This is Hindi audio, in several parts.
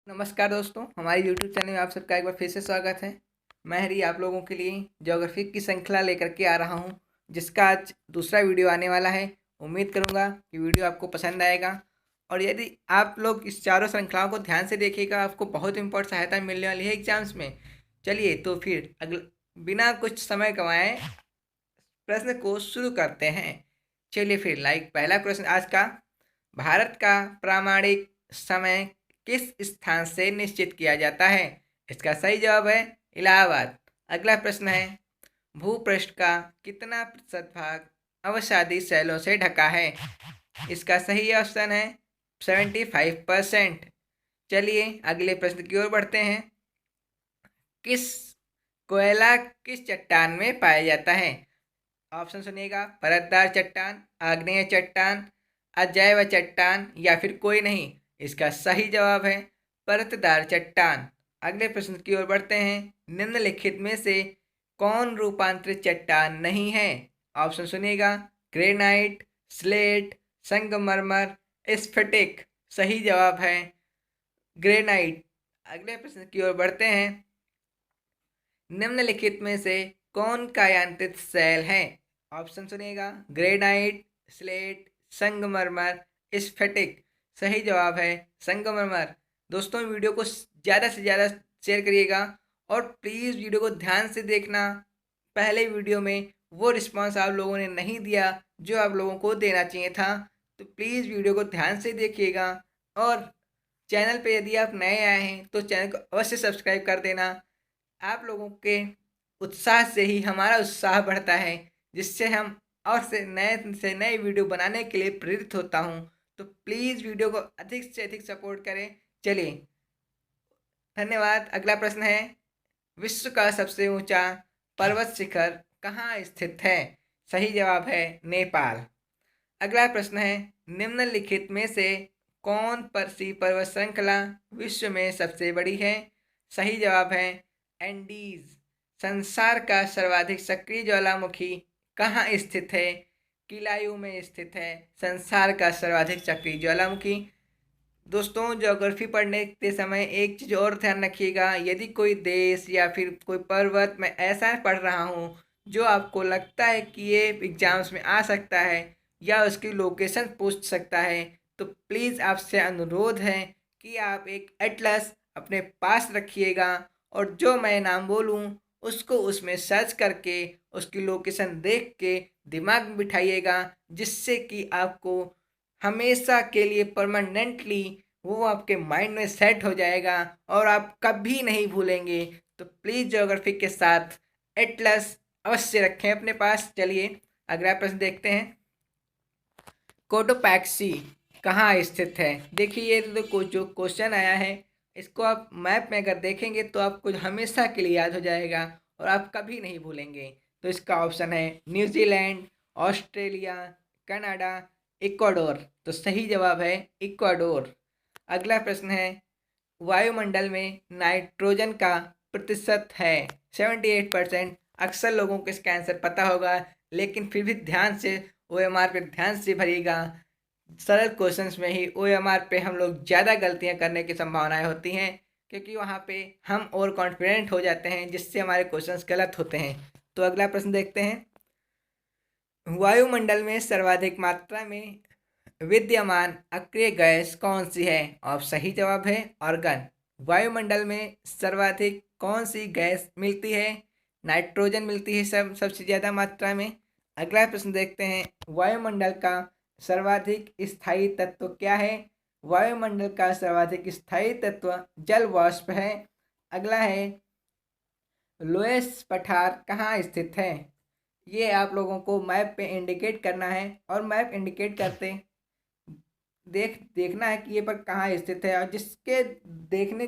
नमस्कार दोस्तों, हमारे YouTube चैनल में आप सबका एक बार फिर से स्वागत है। मैं हरी आप लोगों के लिए ज्योग्राफी की श्रृंखला लेकर के आ रहा हूँ, जिसका आज दूसरा वीडियो आने वाला है। उम्मीद करूँगा कि वीडियो आपको पसंद आएगा और यदि आप लोग इस चारों श्रृंखलाओं को ध्यान से देखिएगा, आपको बहुत इम्पोर्टेंट सहायता मिलने वाली है एग्जाम्स में। चलिए तो फिर बिना कुछ समय गंवाए प्रश्न को शुरू करते हैं। चलिए फिर पहला प्रश्न आज का, भारत का प्रामाणिक समय किस स्थान से निश्चित किया जाता है? इसका सही जवाब है इलाहाबाद। अगला प्रश्न है, भूपृष्ठ का कितना प्रतिशत भाग अवसादी शैलों से ढका है? इसका सही ऑप्शन है 75%। चलिए अगले प्रश्न की ओर बढ़ते हैं। किस कोयला किस चट्टान में पाया जाता है? ऑप्शन सुनिएगा, परतदार चट्टान, आग्नेय चट्टान, अजैव चट्टान या फिर कोई नहीं। इसका सही जवाब है परतदार चट्टान। अगले प्रश्न की ओर बढ़ते हैं। निम्नलिखित में से कौन रूपांतरित चट्टान नहीं है? ऑप्शन सुनिएगा, ग्रेनाइट, स्लेट, संगमरमर, स्फटिक। सही जवाब है ग्रेनाइट। अगले प्रश्न की ओर बढ़ते हैं। निम्नलिखित में से कौन कायांतित शैल है? ऑप्शन सुनिएगा, ग्रेनाइट, स्लेट, संगमरमर, स्फटिक। सही जवाब है संगमरमर। दोस्तों वीडियो को ज़्यादा से ज़्यादा शेयर करिएगा और प्लीज़ वीडियो को ध्यान से देखना। पहले वीडियो में वो रिस्पांस आप लोगों ने नहीं दिया जो आप लोगों को देना चाहिए था, तो प्लीज़ वीडियो को ध्यान से देखिएगा और चैनल पे यदि आप नए आए हैं तो चैनल को अवश्य सब्सक्राइब कर देना। आप लोगों के उत्साह से ही हमारा उत्साह बढ़ता है, जिससे हम और से नए वीडियो बनाने के लिए प्रेरित होता हूँ। तो प्लीज़ वीडियो को अधिक से अधिक सपोर्ट करें। चलिए, धन्यवाद। अगला प्रश्न है, विश्व का सबसे ऊंचा पर्वत शिखर कहाँ स्थित है? सही जवाब है नेपाल। अगला प्रश्न है, निम्नलिखित में से कौन सी पर्वत श्रृंखला विश्व में सबसे बड़ी है? सही जवाब है एंडीज। संसार का सर्वाधिक सक्रिय ज्वालामुखी कहाँ स्थित है? किलायू में स्थित है संसार का सर्वाधिक सक्रिय ज्वालामुखी। दोस्तों ज्योग्राफी पढ़ने के समय एक चीज़ और ध्यान रखिएगा, यदि कोई देश या फिर कोई पर्वत मैं ऐसा पढ़ रहा हूँ जो आपको लगता है कि ये एग्जाम्स में आ सकता है या उसकी लोकेशन पूछ सकता है, तो प्लीज़ आपसे अनुरोध है कि आप एक एटलस अपने पास रखिएगा और जो मैं नाम बोलूँ उसको उसमें सर्च करके उसकी लोकेशन देख के दिमाग में बिठाइएगा, जिससे कि आपको हमेशा के लिए परमानेंटली वो आपके माइंड में सेट हो जाएगा और आप कभी नहीं भूलेंगे। तो प्लीज़ ज्योग्राफी के साथ एटलस अवश्य रखें अपने पास। चलिए अगला प्रश्न देखते हैं। कोटोपैक्सी कहाँ स्थित है? देखिए ये तो जो क्वेश्चन आया है, इसको आप मैप में अगर देखेंगे तो आपको हमेशा के लिए याद हो जाएगा और आप कभी नहीं भूलेंगे। तो इसका ऑप्शन है न्यूजीलैंड, ऑस्ट्रेलिया, कनाडा, इक्वाडोर। तो सही जवाब है इक्वाडोर। अगला प्रश्न है, वायुमंडल में नाइट्रोजन का प्रतिशत है 78%। अक्सर लोगों को इसका आंसर पता होगा, लेकिन फिर भी ध्यान से OMR पे ध्यान से भरिएगा। सरल क्वेश्चंस में ही OMR पे हम लोग ज़्यादा गलतियां करने की संभावनाएं होती हैं, क्योंकि वहाँ पे हम ओवर कॉन्फिडेंट हो जाते हैं, जिससे हमारे क्वेश्चंस गलत होते हैं। तो अगला प्रश्न देखते हैं। वायुमंडल में सर्वाधिक मात्रा में विद्यमान अक्रिय गैस कौन सी है? और सही जवाब है ऑर्गन। वायुमंडल में सर्वाधिक कौन सी गैस मिलती है? नाइट्रोजन मिलती है सबसे ज़्यादा मात्रा में। अगला प्रश्न देखते हैं, वायुमंडल का सर्वाधिक स्थायी तत्व क्या है? वायुमंडल का सर्वाधिक स्थायी तत्व जल वाष्प है। अगला है, लोएस पठार कहाँ स्थित है? ये आप लोगों को मैप पे इंडिकेट करना है और मैप इंडिकेट करते देखना है कि ये पर कहाँ स्थित है, और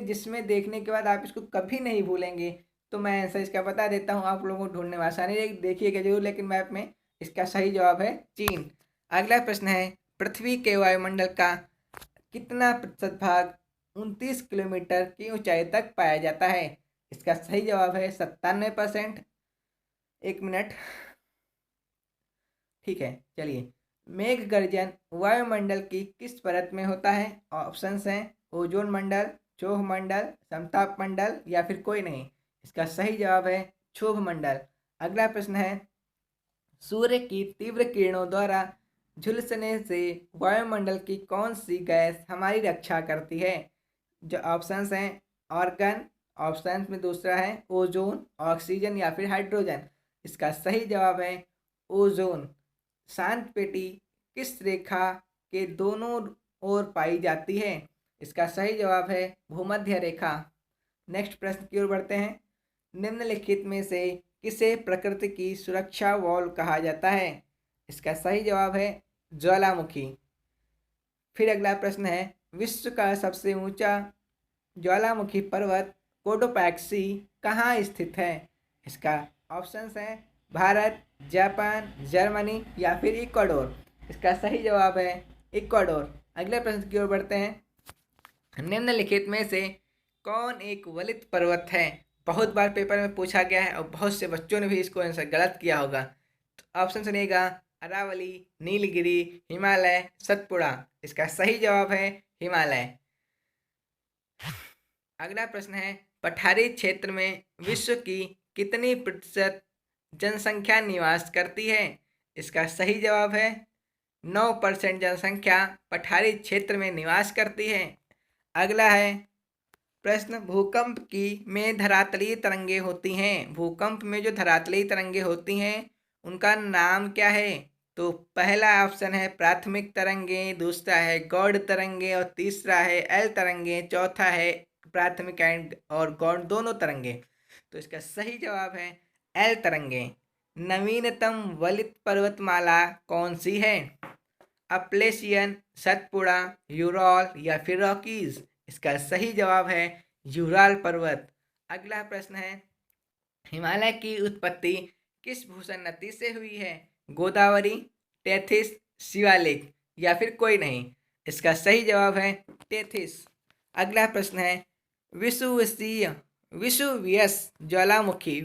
जिसमें देखने के बाद आप इसको कभी नहीं भूलेंगे। तो मैं आंसर इसका बता देता हूँ, आप लोगों को ढूंढने में आसानी रहेगी, देखिएगा जरूर लेकिन मैप में। इसका सही जवाब है चीन। अगला प्रश्न है, पृथ्वी के वायुमंडल का कितना प्रतिशत भाग 29 किलोमीटर की ऊंचाई तक पाया जाता है? इसका सही जवाब है 97%। एक मिनट, ठीक है। चलिए, मेघ गर्जन वायुमंडल की किस परत में होता है? ऑप्शंस हैं ओजोन मंडल, क्षोभ मंडल, समताप मंडल या फिर कोई नहीं? इसका सही जवाब है क्षोभ मंडल। अगला प्रश्न है, सूर्य की तीव्र किरणों द्वारा झुलसने से वायुमंडल की कौन सी गैस हमारी रक्षा करती है? जो ऑप्शंस हैं, ऑर्गन, ऑप्शन में दूसरा है ओजोन, ऑक्सीजन या फिर हाइड्रोजन। इसका सही जवाब है ओजोन। शांत पेटी किस रेखा के दोनों ओर पाई जाती है? इसका सही जवाब है भूमध्य रेखा। नेक्स्ट प्रश्न की ओर बढ़ते हैं। निम्नलिखित में से किसे प्रकृति की सुरक्षा वॉल कहा जाता है? इसका सही जवाब है ज्वालामुखी। फिर अगला प्रश्न है, विश्व का सबसे ऊंचा ज्वालामुखी पर्वत कोटोपैक्सी कहाँ स्थित है? इसका ऑप्शंस हैं भारत, जापान, जर्मनी या फिर इक्वाडोर। इसका सही जवाब है इक्वाडोर। अगले प्रश्न की ओर बढ़ते हैं। निम्नलिखित में से कौन एक वलित पर्वत है? बहुत बार पेपर में पूछा गया है और बहुत से बच्चों ने भी इसको आंसर गलत किया होगा। तो ऑप्शन सुनिएगा, अरावली, नीलगिरी, हिमालय, सतपुड़ा। इसका सही जवाब है हिमालय। अगला प्रश्न है, पठारी क्षेत्र में विश्व की कितनी प्रतिशत जनसंख्या निवास करती है? इसका सही जवाब है 9% जनसंख्या पठारी क्षेत्र में निवास करती है। अगला है प्रश्न, भूकंप की में धरातलीय तरंगे होती हैं। भूकंप में जो धरातलीय तरंगे होती हैं उनका नाम क्या है? तो पहला ऑप्शन है प्राथमिक तरंगे, दूसरा है गौड़ तरंगे और तीसरा है एल तरंगे, चौथा है प्राथमिक एंड और गौड़ दोनों तरंगे। तो इसका सही जवाब है एल तरंगे। नवीनतम वलित पर्वतमाला कौन सी है? अप्लेशियन, सतपुड़ा, यूरॉल या फिर रॉकीज। इसका सही जवाब है यूराल पर्वत। अगला प्रश्न है, हिमालय की उत्पत्ति किस भूषण नदी से हुई है? गोदावरी, टेथिस, शिवालिक या फिर कोई नहीं? इसका सही जवाब है टेथिस। अगला प्रश्न है, विसुवियस ज्वालामुखी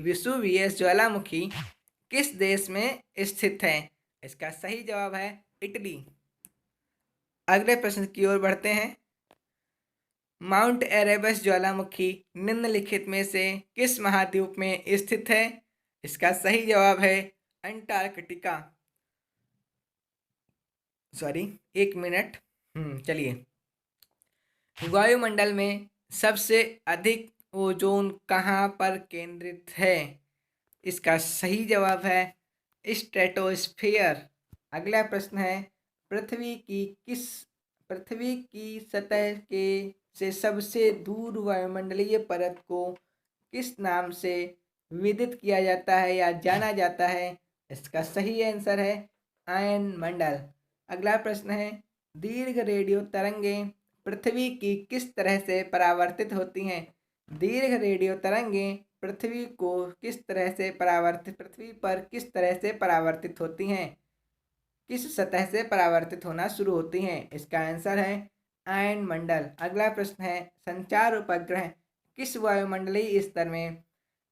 किस देश में स्थित है? इसका सही जवाब है इटली। अगले प्रश्न की ओर बढ़ते हैं। माउंट एरेबस ज्वालामुखी निम्नलिखित में से किस महाद्वीप में स्थित है? इसका सही जवाब है अंटार्कटिका। सॉरी, एक मिनट। चलिए, वायुमंडल में सबसे अधिक ओजोन कहाँ पर केंद्रित है? इसका सही जवाब है स्ट्रेटोस्फीयर। अगला प्रश्न है, पृथ्वी की सतह के से सबसे दूर वायुमंडलीय परत को किस नाम से विदित किया जाता है या जाना जाता है? इसका सही आंसर है आयन मंडल। अगला प्रश्न है, दीर्घ रेडियो तरंगें पृथ्वी की किस तरह से परावर्तित होती हैं? दीर्घ रेडियो तरंगें पृथ्वी पर किस तरह से परावर्तित होती हैं? किस सतह से परावर्तित होना शुरू होती हैं? इसका आंसर है आयन मंडल। अगला प्रश्न है, संचार उपग्रह किस वायुमंडलीय स्तर में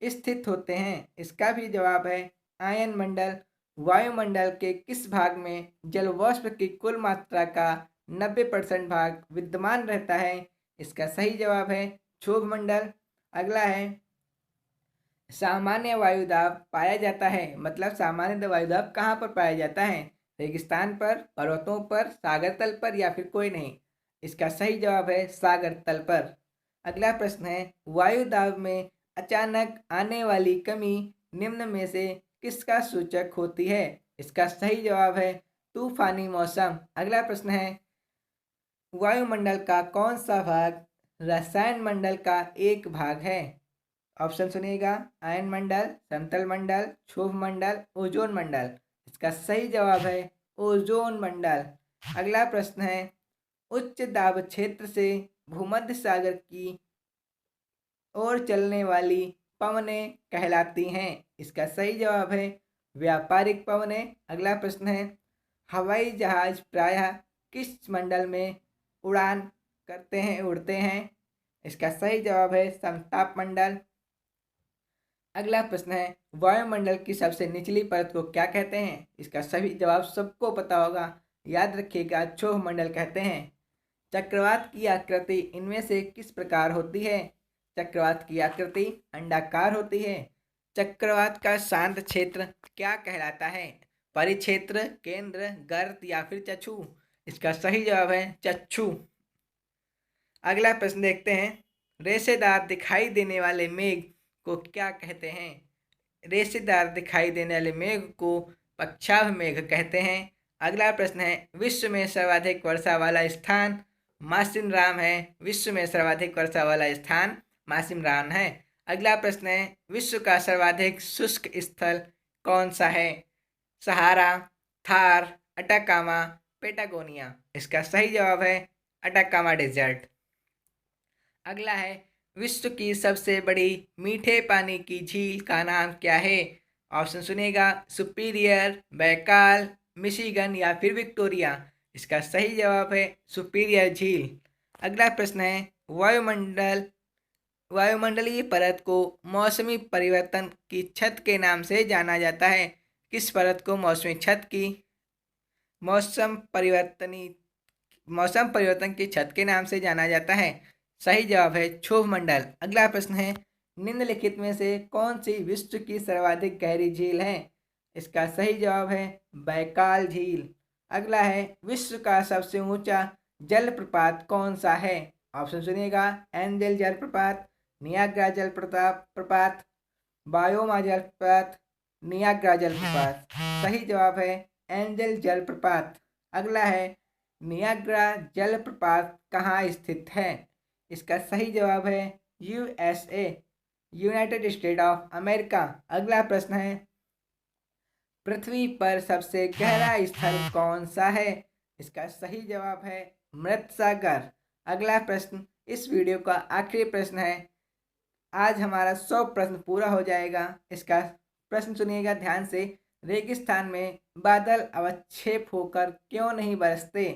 स्थित होते हैं? इसका भी जवाब है आयन मंडल। वायुमंडल के किस भाग में जलवाष्प की कुल मात्रा का 90% भाग विद्यमान रहता है? इसका सही जवाब है क्षोभ मंडल। अगला है, सामान्य वायुदाब पाया जाता है, मतलब सामान्य वायुदाब कहाँ पर पाया जाता है? रेगिस्तान पर, पर्वतों पर, सागर तल पर या फिर कोई नहीं? इसका सही जवाब है सागर तल पर। अगला प्रश्न है, वायुदाब में अचानक आने वाली कमी निम्न में से किसका सूचक होती है? इसका सही जवाब है तूफानी मौसम। अगला प्रश्न है, वायुमंडल का कौन सा भाग रसायन मंडल का एक भाग है? ऑप्शन सुनिएगा, आयन मंडल, समतल मंडल, क्षोभ मंडल, ओजोन मंडल। इसका सही जवाब है ओजोन मंडल। अगला प्रश्न है, उच्च दाब क्षेत्र से भूमध्य सागर की ओर चलने वाली पवनें कहलाती हैं? इसका सही जवाब है व्यापारिक पवनें। अगला प्रश्न है, हवाई जहाज प्रायः किस मंडल में उड़ते हैं? इसका सही जवाब है समताप मंडल। अगला प्रश्न है, वायुमंडल की सबसे निचली परत को क्या कहते हैं? इसका सही जवाब सबको पता होगा, याद रखिएगा क्षोभ मंडल कहते हैं। चक्रवात की आकृति इनमें से किस प्रकार होती है? चक्रवात की आकृति अंडाकार होती है। चक्रवात का शांत क्षेत्र क्या कहलाता है? परिक्षेत्र, केंद्र, गर्त या फिर चक्षु? इसका सही जवाब है चक्षु। अगला प्रश्न देखते हैं। रेशेदार दिखाई देने वाले मेघ को क्या कहते हैं? रेशेदार दिखाई देने वाले मेघ को पक्षाभ मेघ कहते हैं। अगला प्रश्न है, विश्व में सर्वाधिक वर्षा वाला स्थान मासिनराम है। विश्व में सर्वाधिक वर्षा वाला स्थान मासिनराम है। अगला प्रश्न है, विश्व का सर्वाधिक शुष्क स्थल कौन सा है? सहारा, थार, अटाकामा, पेटागोनिया? इसका सही जवाब है अटाकामा डेजर्ट। अगला है, विश्व की सबसे बड़ी मीठे पानी की झील का नाम क्या है? ऑप्शन सुनिएगा, सुपीरियर, बैकाल, मिशिगन या फिर विक्टोरिया? इसका सही जवाब है सुपीरियर झील। अगला प्रश्न है, वायुमंडलीय परत को मौसमी परिवर्तन की छत के नाम से जाना जाता है। किस परत को मौसमी छत की मौसम परिवर्तन की छत के नाम से जाना जाता है? सही जवाब है क्षोभ मंडल। अगला प्रश्न है, निम्नलिखित में से कौन सी विश्व की सर्वाधिक गहरी झील है? इसका सही जवाब है बैकाल झील। अगला है, विश्व का सबसे ऊंचा जलप्रपात कौन सा है? ऑप्शन सुनिएगा, एंजल जलप्रपात, नियाग्रा जलप्रपात, बायोमा जलप्रपात, नियाग्रा जलप्रपात? सही जवाब है एंजल जलप्रपात। अगला है, नियाग्रा जलप्रपात कहाँ स्थित है? इसका सही जवाब है USA, United state of America. अगला प्रश्न है, पृथ्वी पर सबसे गहरा स्थल कौन सा है? इसका सही जवाब है मृत सागर। अगला प्रश्न इस वीडियो का आखिरी प्रश्न है। आज हमारा 100 प्रश्न पूरा हो जाएगा। इसका प्रश्न सुनिएगा ध्यान से। रेगिस्तान में बादल अवक्षेप होकर क्यों नहीं बरसते?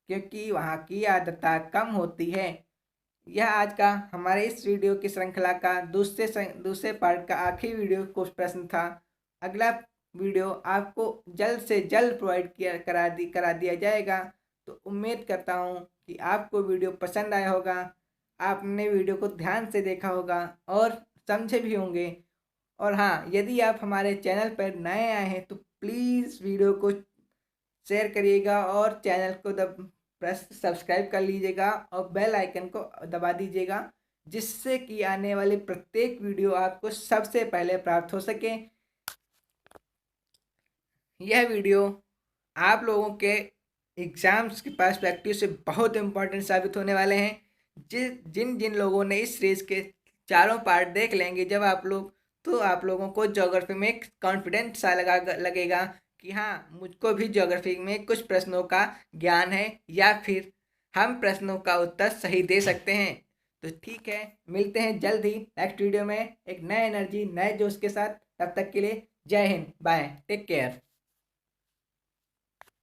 क्योंकि वहाँ की आर्द्रता कम होती है। यह आज का हमारे इस वीडियो की श्रृंखला का दूसरे पार्ट का आखिरी वीडियो कुछ प्रश्न था। अगला वीडियो आपको जल्द से जल्द प्रोवाइड करा दिया जाएगा। तो उम्मीद करता हूँ कि आपको वीडियो पसंद आया होगा, आपने वीडियो को ध्यान से देखा होगा और समझे भी होंगे। और हाँ, यदि आप हमारे चैनल पर नए आए हैं तो प्लीज़ वीडियो को शेयर करिएगा और चैनल को सब्सक्राइब कर लीजिएगा और बेल आइकन को दबा दीजिएगा, जिससे कि आने वाली प्रत्येक वीडियो आपको सबसे पहले प्राप्त हो सके। यह वीडियो आप लोगों के एग्ज़ाम्स के पर्सपेक्टिव से बहुत इम्पोर्टेंट साबित होने वाले हैं। जिन जिन लोगों ने इस सीरीज़ के चारों पार्ट देख लेंगे जब आप लोग, तो आप लोगों को ज्योग्राफी में एक कॉन्फिडेंट सा लगेगा कि हाँ, मुझको भी ज्योग्राफी में कुछ प्रश्नों का ज्ञान है या फिर हम प्रश्नों का उत्तर सही दे सकते हैं। तो ठीक है, मिलते हैं जल्द ही नेक्स्ट वीडियो में एक नए एनर्जी, नए जोश के साथ। तब तक के लिए जय हिंद, बाय, टेक केयर।